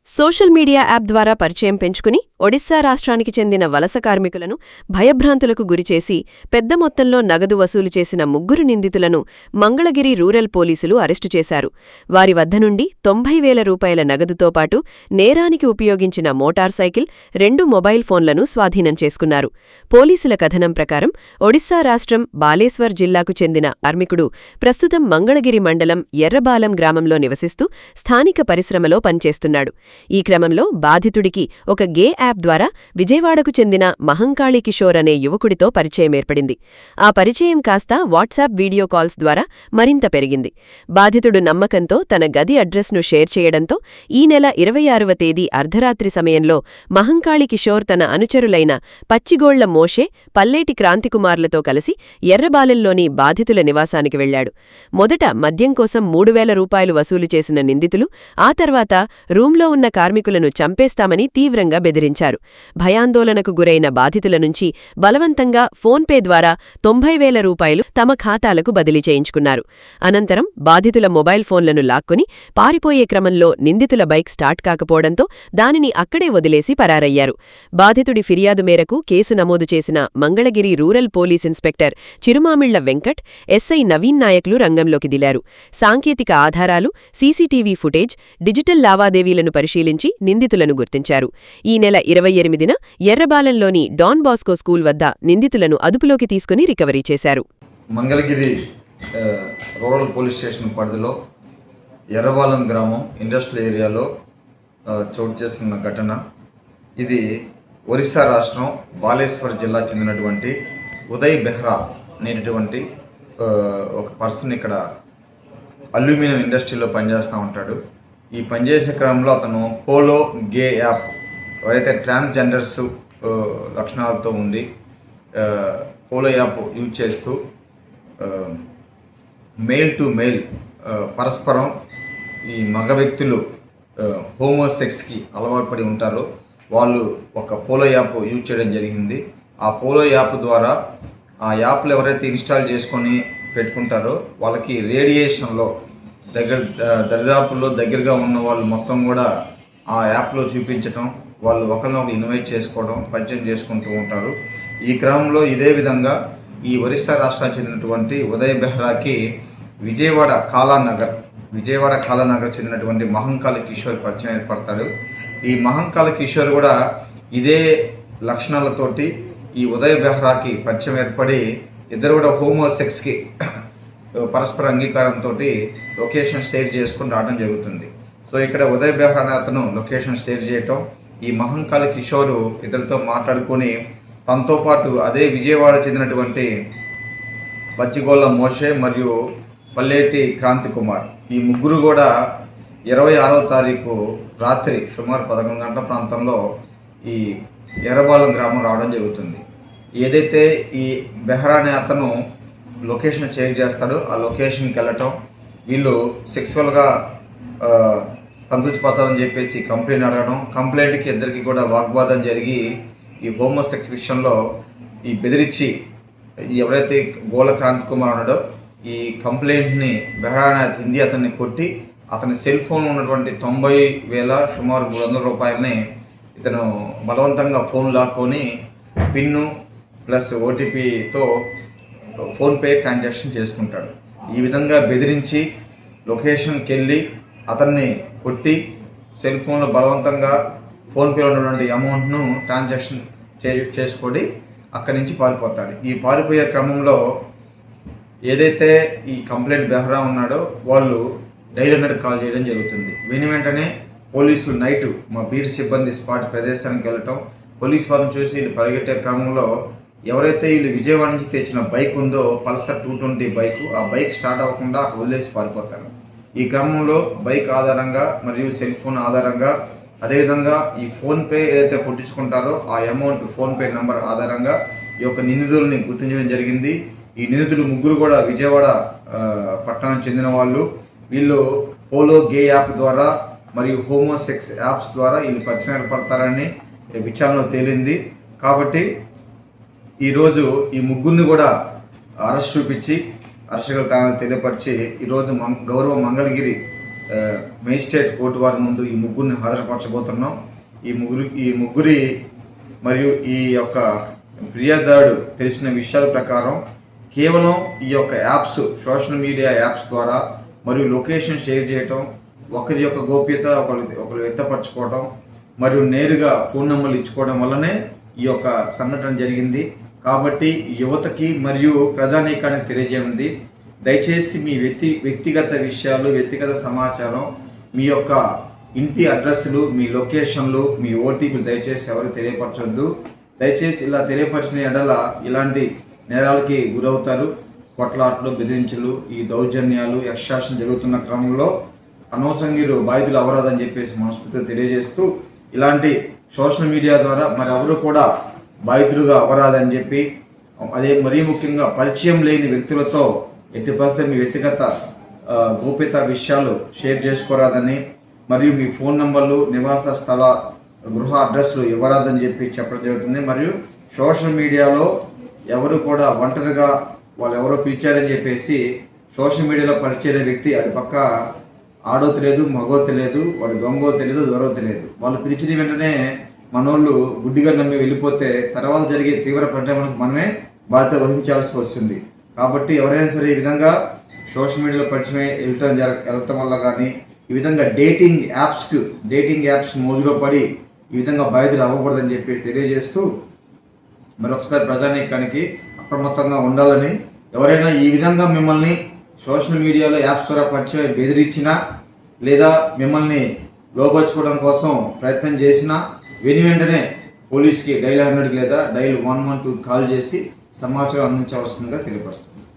Social media app ద్వారా పరిచయం పెంచుకుని ఒడిశా రాష్ట్రానికి చెందిన వలస కార్మికులను భయభ్రాంతులకు గురిచేసి పెద్ద మొత్తంలో నగదు వసూలు చేసిన ముగ్గురు నిందితులను మంగళగిరి రూరల్ పోలీసులు అరెస్టు చేశారు. వారి వద్ద నుండి 90,000 రూపాయల నగదుతో పాటు నేరానికి ఉపయోగించిన మోటార్ సైకిల్, 2 మొబైల్ ఫోన్లను స్వాధీనం చేసుకున్నారు. పోలీసుల కథనం ప్రకారం ఒడిశా రాష్ట్రం బాలేశ్వర్ జిల్లాకు చెందిన కార్మికుడు ప్రస్తుతం మంగళగిరి మండలం ఎర్రబాలెం గ్రామంలో నివసిస్తూ స్థానిక పరిశ్రమలో పనిచేస్తున్నాడు. ఈ క్రమంలో బాధితుడికి ఒక గే యాప్ ద్వారా విజయవాడకు చెందిన మహంకాళి కిషోర్ అనే యువకుడితో పరిచయం ఏర్పడింది. ఆ పరిచయం కాస్త వాట్సాప్ వీడియో కాల్స్ ద్వారా మరింత పెరిగింది. బాధితుడు నమ్మకంతో తన గది అడ్రస్ను షేర్ చేయడంతో ఈ నెల 26వ తేదీ అర్ధరాత్రి సమయంలో మహంకాళి కిషోర్ తన అనుచరులైన పచ్చిగోళ్ల మోషే, పల్లేటి క్రాంతికుమార్లతో కలిసి ఎర్రబాలెంలోని బాధితుల నివాసానికి వెళ్లాడు. మొదట మద్యం కోసం 3,000 రూపాయలు వసూలు చేసిన నిందితులు ఆ తర్వాత రూంలో ఉన్న కార్మికులను చంపేస్తామని తీవ్రంగా బెదిరించారు. భయాందోళనకు గురైన బాధితుల నుంచి బలవంతంగా ఫోన్పే ద్వారా 90,000 రూపాయలు తమ ఖాతాలకు బదిలీ చేయించుకున్నారు. అనంతరం బాధితుల మొబైల్ ఫోన్లను లాక్కొని పారిపోయే క్రమంలో నిందితుల బైక్ స్టార్ట్ కాకపోవడంతో దానిని అక్కడే వదిలేసి పరారయ్యారు. బాధితుడి ఫిర్యాదు మేరకు కేసు నమోదు చేసిన Mangalagiri rural police inspector Chirumamilla Venkat, SI Naveen నాయక్లు రంగంలోకి దిలారు. సాంకేతిక ఆధారాలు, సీసీటీవీ ఫుటేజ్, డిజిటల్ లావాదేవీలను పరిశీలించి నిందితులను గుర్తించారు. ఈ నెల 28న ఎర్రబాలెంలోని డాన్ బాస్కో స్కూల్ వద్ద నిందితులను అదుపులోకి తీసుకుని రికవరీ చేశారు. మంగళగిరి రూరల్ పోలీస్ స్టేషన్ పరిధిలో ఎర్రబాలెం గ్రామం ఇండస్ట్రియల్ ఏరియాలో చోటు చేస్తున్న ఘటన ఇది. ఒరిస్సా రాష్ట్రం బాలేశ్వర్ జిల్లా చెందినటువంటి ఉదయ్ బెహ్రా అనేటటువంటి ఒక పర్సన్ ఇక్కడ అల్యూమినియం ఇండస్ట్రీలో పనిచేస్తూ ఉంటాడు. ఈ పనిచేసే క్రమంలో అతను పోలో గే యాప్, ఎవరైతే ట్రాన్స్జెండర్స్ లక్షణాలతో ఉండి పోలో యాప్ యూజ్ చేస్తూ మెయిల్ టు మెయిల్ పరస్పరం ఈ మగ వ్యక్తులు హోమోసెక్స్కి అలవాటు పడి ఉంటారు. వాళ్ళు ఒక పోలో యాప్ యూజ్ చేయడం జరిగింది. ఆ పోలో యాప్ ద్వారా ఆ యాప్లు ఎవరైతే ఇన్స్టాల్ చేసుకొని పెట్టుకుంటారో వాళ్ళకి రేడియేషన్లో దరిదాపుల్లో దగ్గరగా ఉన్న వాళ్ళు మొత్తం కూడా ఆ యాప్లో చూపించటం, వాళ్ళు ఒకరినొకరు ఇన్వైట్ చేసుకోవడం, పరిచయం చేసుకుంటూ ఉంటారు. ఈ క్రమంలో ఇదే విధంగా ఈ ఒరిస్సా రాష్ట్రానికి చెందినటువంటి ఉదయ్ బెహ్రాకి విజయవాడ కాలానగర్ చెందినటువంటి మహంకాళి కిషోర్ పరిచయం ఏర్పడతాడు. ఈ మహంకాళి కిషోర్ కూడా ఇదే లక్షణాలతోటి ఈ ఉదయ్ బెహ్రాకి పరిచయం ఏర్పడి ఇద్దరు కూడా హోమోసెక్స్కి పరస్పర అంగీకారంతో లొకేషన్ షేర్ చేసుకుని రావడం జరుగుతుంది. సో ఇక్కడ ఉదయ్ బెహ్రా అనే అతను లొకేషన్ షేర్ చేయటం, ఈ మహంకాళి కిషోరు ఇద్దరితో మాట్లాడుకొని తనతో పాటు అదే విజయవాడ చెందినటువంటి పచ్చిగోళ్ల మోషే మరియు పల్లేటి క్రాంతికుమార్, ఈ ముగ్గురు కూడా 26వ తారీఖు రాత్రి సుమారు 11 గంటల ప్రాంతంలో ఈ ఎర్రబాలెం గ్రామం రావడం జరుగుతుంది. ఏదైతే ఈ బెహ్రా అనే అతను లొకేషన్ షేర్ చేస్తాడో ఆ లొకేషన్కి వెళ్ళటం, వీళ్ళు సెక్సువల్గా సంతృప్తిపడతారని చెప్పేసి కంప్లైంట్ అడగడం, కంప్లైంట్కి ఇద్దరికి కూడా వాగ్వాదం జరిగి ఈ హోమోసెక్స్ విషయంలో ఈ బెదిరించి ఎవరైతే గోళ క్రాంతి కుమార్ ఉన్నాడో ఈ కంప్లైంట్ని బెహ్రా హిందీ అతన్ని కొట్టి అతని సెల్ ఫోన్ ఉన్నటువంటి 90,000 సుమారు 300 రూపాయలని ఇతను బలవంతంగా ఫోన్ లాక్కొని పిన్ను ప్లస్ ఓటీపీతో ఫోన్పే ట్రాన్సాక్షన్ చేసుకుంటాడు. ఈ విధంగా బెదిరించి లొకేషన్కి వెళ్ళి అతన్ని కొట్టి సెల్ ఫోన్లో బలవంతంగా ఫోన్పేలో ఉన్నటువంటి అమౌంట్ను ట్రాన్సాక్షన్ చేసుకొని అక్కడి నుంచి పారిపోతాడు. ఈ పారిపోయే క్రమంలో ఏదైతే ఈ కంప్లైంట్ బెహ్రా ఉన్నాడో వాళ్ళు డైల్ 100 కాల్ చేయడం జరుగుతుంది. విని వెంటనే పోలీసులు నైటు మా బీట్ సిబ్బంది స్పాట్ ప్రదేశానికి వెళ్ళటం, పోలీస్ వారిని చూసి పరిగెట్టే క్రమంలో ఎవరైతే వీళ్ళు విజయవాడ నుంచి తెచ్చిన బైక్ ఉందో పల్సర్ 220 బైకు, ఆ బైక్ స్టార్ట్ అవ్వకుండా వదిలేసి పారిపోతారు. ఈ క్రమంలో బైక్ ఆధారంగా మరియు సెల్ ఫోన్ ఆధారంగా అదేవిధంగా ఈ ఫోన్పే ఏదైతే కొట్టించుకుంటారో ఆ అమౌంట్ ఫోన్పే నెంబర్ ఆధారంగా ఈ యొక్క నిందితుల్ని గుర్తించడం జరిగింది. ఈ నిందితులు ముగ్గురు కూడా విజయవాడ పట్టణానికి చెందిన వాళ్ళు. వీళ్ళు పోలో గే యాప్ ద్వారా మరియు హోమోసెక్స్ యాప్స్ ద్వారా వీళ్ళు పరిచయం ఏర్పడతారని విచారణలో తేలింది. కాబట్టి ఈరోజు ఈ ముగ్గురిని కూడా అరెస్ట్ చూపించి అరెస్టులు కావాలని తెలియపరిచి ఈరోజు గౌరవ మంగళగిరి మేజిస్ట్రేట్ కోర్టు వారి ముందు ఈ ముగ్గురిని హాజరుపరచబోతున్నాం. ఈ ముగ్గురి మరియు ఈ యొక్క ఫిర్యాదుదారుడు తెలిసిన విషయాల ప్రకారం కేవలం ఈ యొక్క యాప్స్, సోషల్ మీడియా యాప్స్ ద్వారా మరియు లొకేషన్ షేర్ చేయటం, ఒకరి యొక్క గోప్యత ఒకరు వ్యక్తపరచుకోవడం మరియు నేరుగా ఫోన్ నెంబర్లు ఇచ్చుకోవడం వల్లనే ఈ యొక్క సంఘటన జరిగింది. కాబట్టి యువతకి మరియు ప్రజానీకానికి తెలియజేయండి, దయచేసి మీ వ్యక్తిగత విషయాలు, వ్యక్తిగత సమాచారం, మీ యొక్క ఇంటి అడ్రస్లు, మీ లొకేషన్లు, మీ ఓటీపీలు దయచేసి ఎవరికి తెలియపరచొద్దు. దయచేసి ఇలా తెలియపరిచిన ఎడల ఇలాంటి నేరాలకి గురవుతారు. కొట్లాట్లు, బెదిరించులు, ఈ దౌర్జన్యాలు, ఎక్స్ట్రాక్షన్ జరుగుతున్న క్రమంలో అనవసరంగా బాధితులు అవరాదని చెప్పేసి మనస్ఫూర్తిగా తెలియజేస్తూ, ఇలాంటి సోషల్ మీడియా ద్వారా మరి ఎవరు కూడా బాధితులుగా అవరాదని చెప్పి, అదే మరీ ముఖ్యంగా పరిచయం లేని వ్యక్తులతో ఎట్టి పరిస్థితుల్లో మీ వ్యక్తిగత గోప్యత విషయాలు షేర్ చేసుకోరాదని, మరియు మీ ఫోన్ నంబర్లు, నివాస స్థల, గృహ అడ్రస్లు ఇవ్వరాదని చెప్పి చెప్పడం జరుగుతుంది. మరియు సోషల్ మీడియాలో ఎవరు కూడా ఒంటరిగా వాళ్ళు ఎవరో పిలిచారని చెప్పేసి సోషల్ మీడియాలో పరిచయ వ్యక్తి అటు పక్క ఆడో తెలియదు, మగో తెలియదు, వాడు దొంగో తెలియదు, దొరో తెలియదు, వాళ్ళు పిలిచిన వెంటనే మనోళ్ళు గుడ్డిగా నమ్మి వెళ్ళిపోతే తర్వాత జరిగే తీవ్ర పరిణామాలకు మనమే బాధ్యత వహించాల్సి వస్తుంది. కాబట్టి ఎవరైనా సరే ఈ విధంగా సోషల్ మీడియాలో పరిచయం వెళ్ళటం వల్ల కానీ, ఈ విధంగా డేటింగ్ యాప్స్ మోజులో పడి ఈ విధంగా బాధితులు అవ్వకూడదని చెప్పి తెలియజేస్తూ, మరొకసారి ప్రజానీకానికి అప్రమత్తంగా ఉండాలని, ఎవరైనా ఈ విధంగా మిమ్మల్ని సోషల్ మీడియాలో యాప్స్ ద్వారా పరిచయం బెదిరించినా లేదా మిమ్మల్ని లోపరుచుకోవడం కోసం ప్రయత్నం చేసినా వెంటనే పోలీస్కి డైల్ 100 లేదా డైల్ 112 కాల్ చేసి సమాచారం అందించవలసిందిగా తెలియపరుస్తుంది.